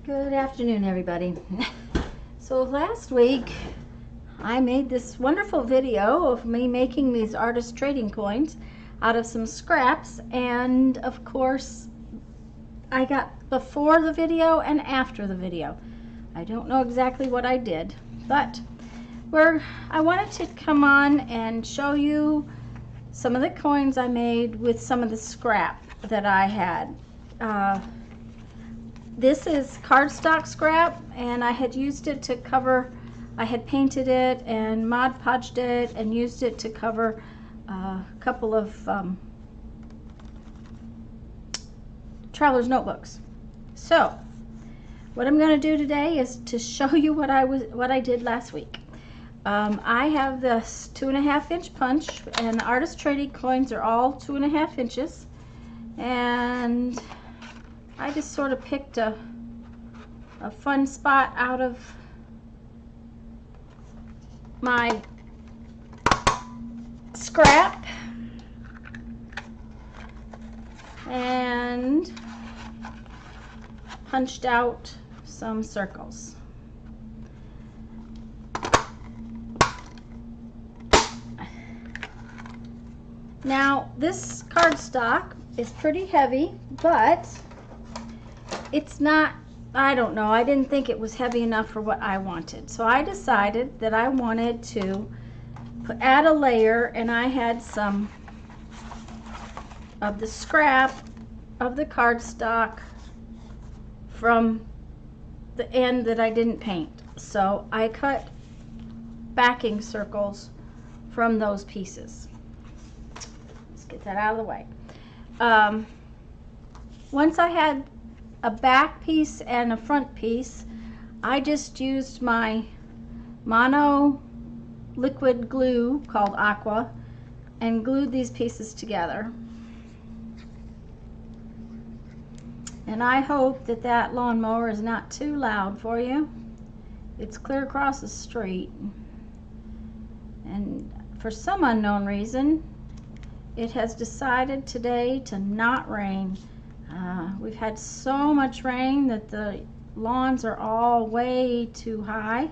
Good afternoon, everybody. So last week I made this wonderful video of me making these artist trading coins out of some scraps, and of course I got before the video and after the video. I don't know exactly what I did, but I wanted to come on and show you some of the coins I made with some of the scrap that I had. This is cardstock scrap, and I had used it to cover, I had painted it and Mod Podged it and used it to cover a couple of traveler's notebooks. So what I'm going to do today is to show you what I did last week. I have this 2.5 inch punch, and the artist trading coins are all 2.5 inches, and I just sort of picked a fun spot out of my scrap and punched out some circles. Now this cardstock is pretty heavy, but it's not, I don't know, I didn't think it was heavy enough for what I wanted. So I decided that I wanted to add a layer, and I had some of the scrap of the cardstock from the end that I didn't paint. So I cut backing circles from those pieces. Let's get that out of the way. Once I had a back piece and a front piece, I just used my mono liquid glue called Aqua and glued these pieces together. And I hope that that lawnmower is not too loud for you. It's clear across the street, and for some unknown reason it has decided today to not rain. We've had so much rain that the lawns are all way too high.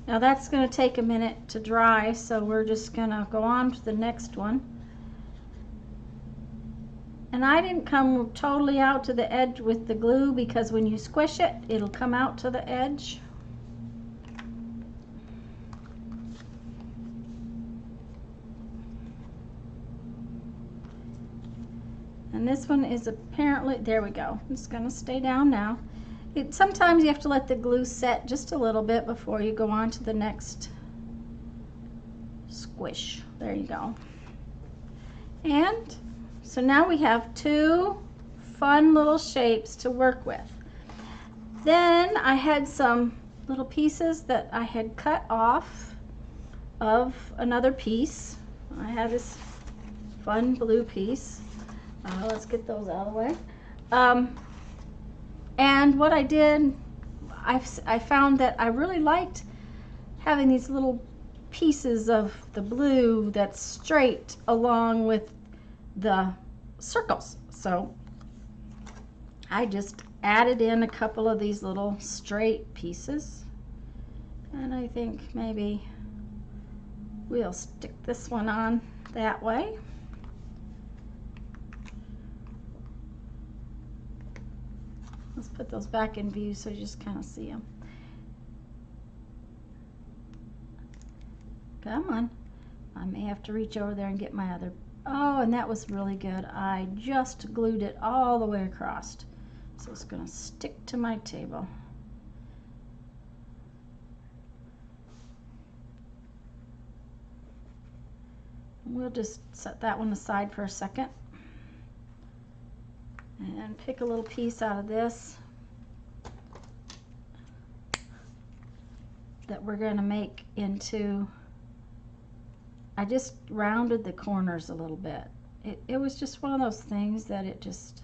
Now that's going to take a minute to dry, so we're just going to go on to the next one. And I didn't come totally out to the edge with the glue, because when you squish it, it'll come out to the edge. And this one is apparently, there we go. It's going to stay down now. Sometimes you have to let the glue set just a little bit before you go on to the next squish. There you go. And so now we have two fun little shapes to work with. Then I had some little pieces that I had cut off of another piece. I have this fun blue piece. Let's get those out of the way. And what I did, I found that I really liked having these little pieces of the blue that's straight along with the circles. So I just added in a couple of these little straight pieces, and I think maybe we'll stick this one on that way. Let's put those back in view so you just kind of see them. Come on. I may have to reach over there and get my other. Oh, and that was really good. I just glued it all the way across. So it's going to stick to my table. We'll just set that one aside for a second and pick a little piece out of this that we're going to make into, I just rounded the corners a little bit. It was just one of those things that it just,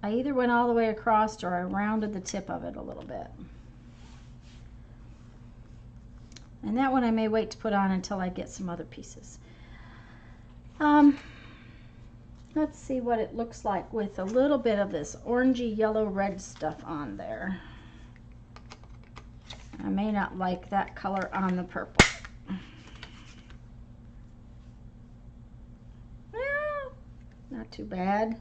I either went all the way across or I rounded the tip of it a little bit. And that one I may wait to put on until I get some other pieces. Let's see what it looks like with a little bit of this orangey yellow red stuff on there. I may not like that color on the purple. Well, not too bad.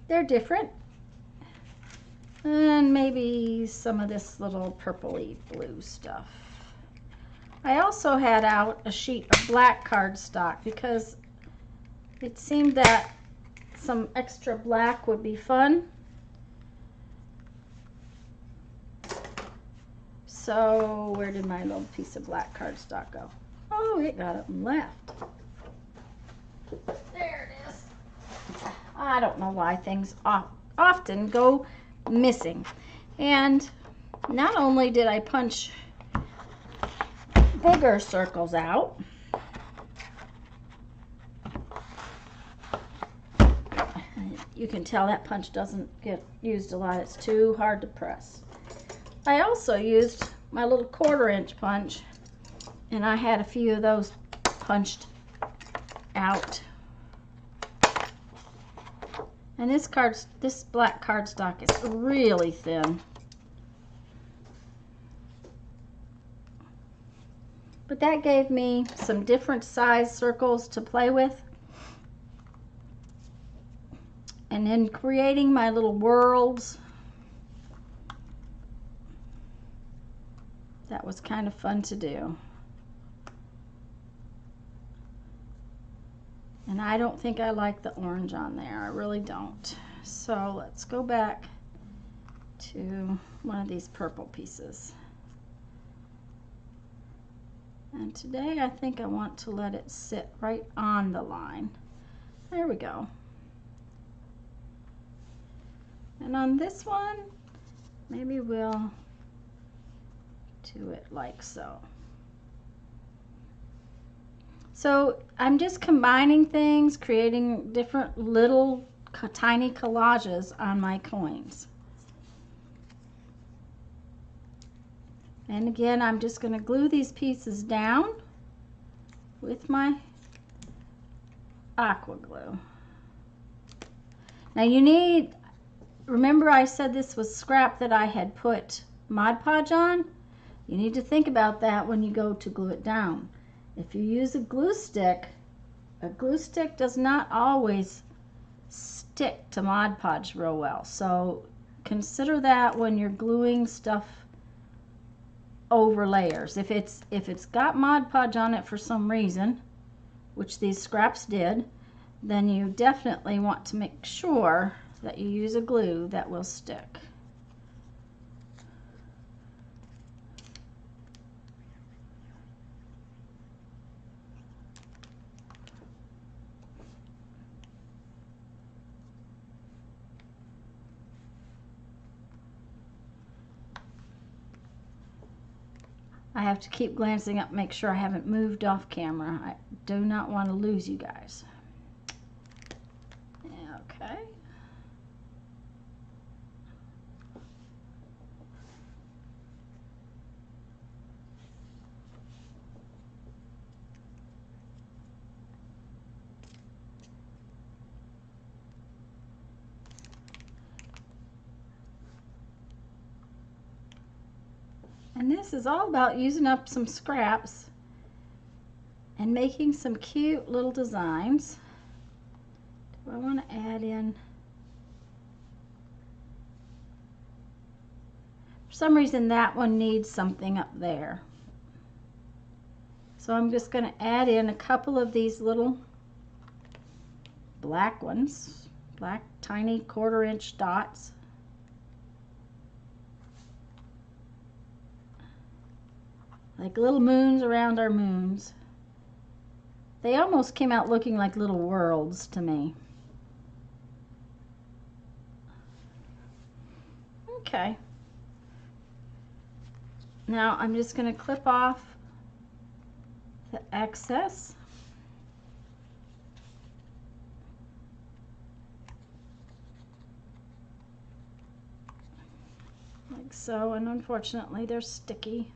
They're different. And maybe some of this little purpley blue stuff. I also had out a sheet of black cardstock because it seemed that some extra black would be fun. So where did my little piece of black cardstock go? Oh, it got up and left. There it is. I don't know why things often go missing. And not only did I punch bigger circles out, you can tell that punch doesn't get used a lot. It's too hard to press. I also used my little 1/4 inch punch, and I had a few of those punched out. And this black cardstock is really thin. But that gave me some different size circles to play with. And in creating my little worlds, that was kind of fun to do. And I don't think I like the orange on there. I really don't. So let's go back to one of these purple pieces. And today I think I want to let it sit right on the line. There we go. And on this one, maybe we'll do it like so. So I'm just combining things, creating different little tiny collages on my coins. And again, I'm just going to glue these pieces down with my aqua glue. Now you need, remember I said this was scrap that I had put Mod Podge on? You need to think about that when you go to glue it down. If you use a glue stick does not always stick to Mod Podge real well. So consider that when you're gluing stuff over layers. If it's got Mod Podge on it for some reason, which these scraps did, then you definitely want to make sure that you use a glue that will stick. I have to keep glancing up, make sure I haven't moved off camera. I do not want to lose you guys. Okay. And this is all about using up some scraps and making some cute little designs. Do I want to add in? For some reason that one needs something up there. So I'm just going to add in a couple of these little black ones, black tiny 1/4 inch dots. Like little moons around our moons. They almost came out looking like little worlds to me. Okay. Now I'm just going to clip off the excess. like so, and unfortunately they're sticky.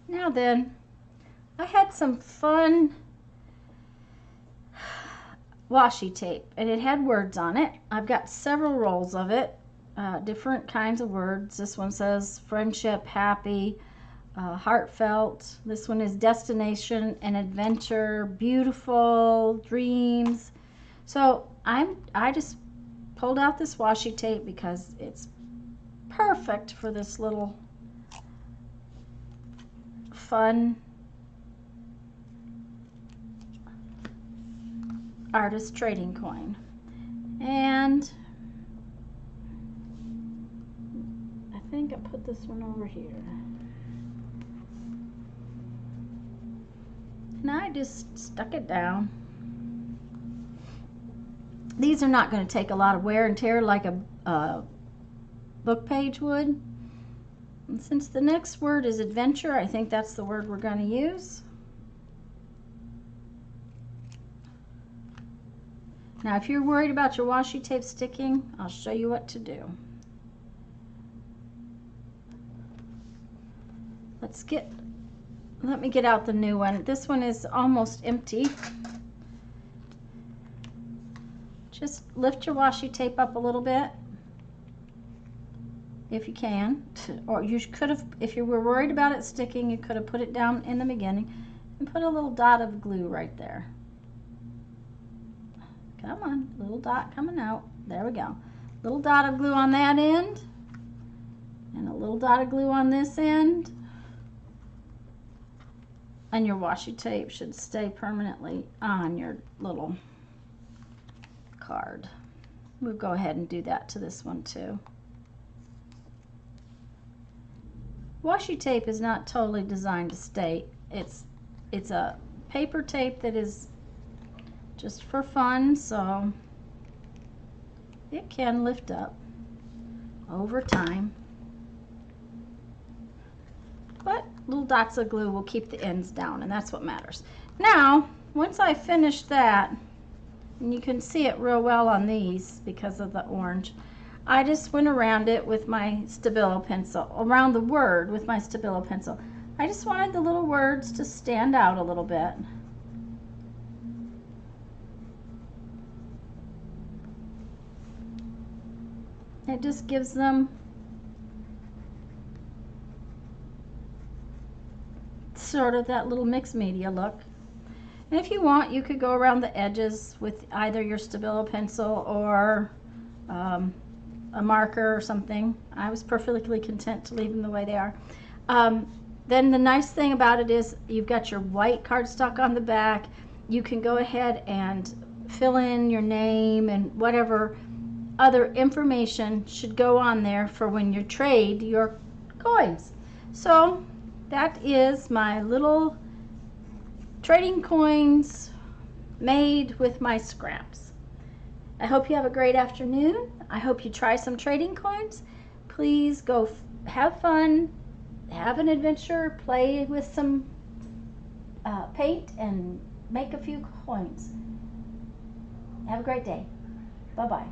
Now then, I had some fun washi tape, and it had words on it. I've got several rolls of it, different kinds of words. This one says friendship, happy, heartfelt. This one is destination and adventure, beautiful, dreams. So I just pulled out this washi tape because it's perfect for this little fun artist trading coin. And I think I put this one over here. And I just stuck it down. These are not going to take a lot of wear and tear like a book page would. And since the next word is adventure, I think that's the word we're going to use. Now, if you're worried about your washi tape sticking, I'll show you what to do. Let me get out the new one. This one is almost empty. Just lift your washi tape up a little bit, if you can. Or you could have, if you were worried about it sticking, you could have put it down in the beginning and put a little dot of glue right there. Come on, little dot coming out. There we go. Little dot of glue on that end, and a little dot of glue on this end. And your washi tape should stay permanently on your little card. We'll go ahead and do that to this one too. Washi tape is not totally designed to stay. It's a paper tape that is just for fun, so it can lift up over time. But little dots of glue will keep the ends down, and that's what matters. Now, once I finish that, and you can see it real well on these because of the orange, I just went around it with my Stabilo pencil, around the word with my Stabilo pencil. I just wanted the little words to stand out a little bit. It just gives them sort of that little mixed media look. And if you want, you could go around the edges with either your Stabilo pencil or a marker or something. I was perfectly content to leave them the way they are. Then the nice thing about it is you've got your white cardstock on the back. You can go ahead and fill in your name and whatever other information should go on there for when you trade your coins. So that is my little trading coins made with my scraps. I hope you have a great afternoon. I hope you try some trading coins. Please go have fun, have an adventure, play with some paint, and make a few coins. Have a great day. Bye-bye.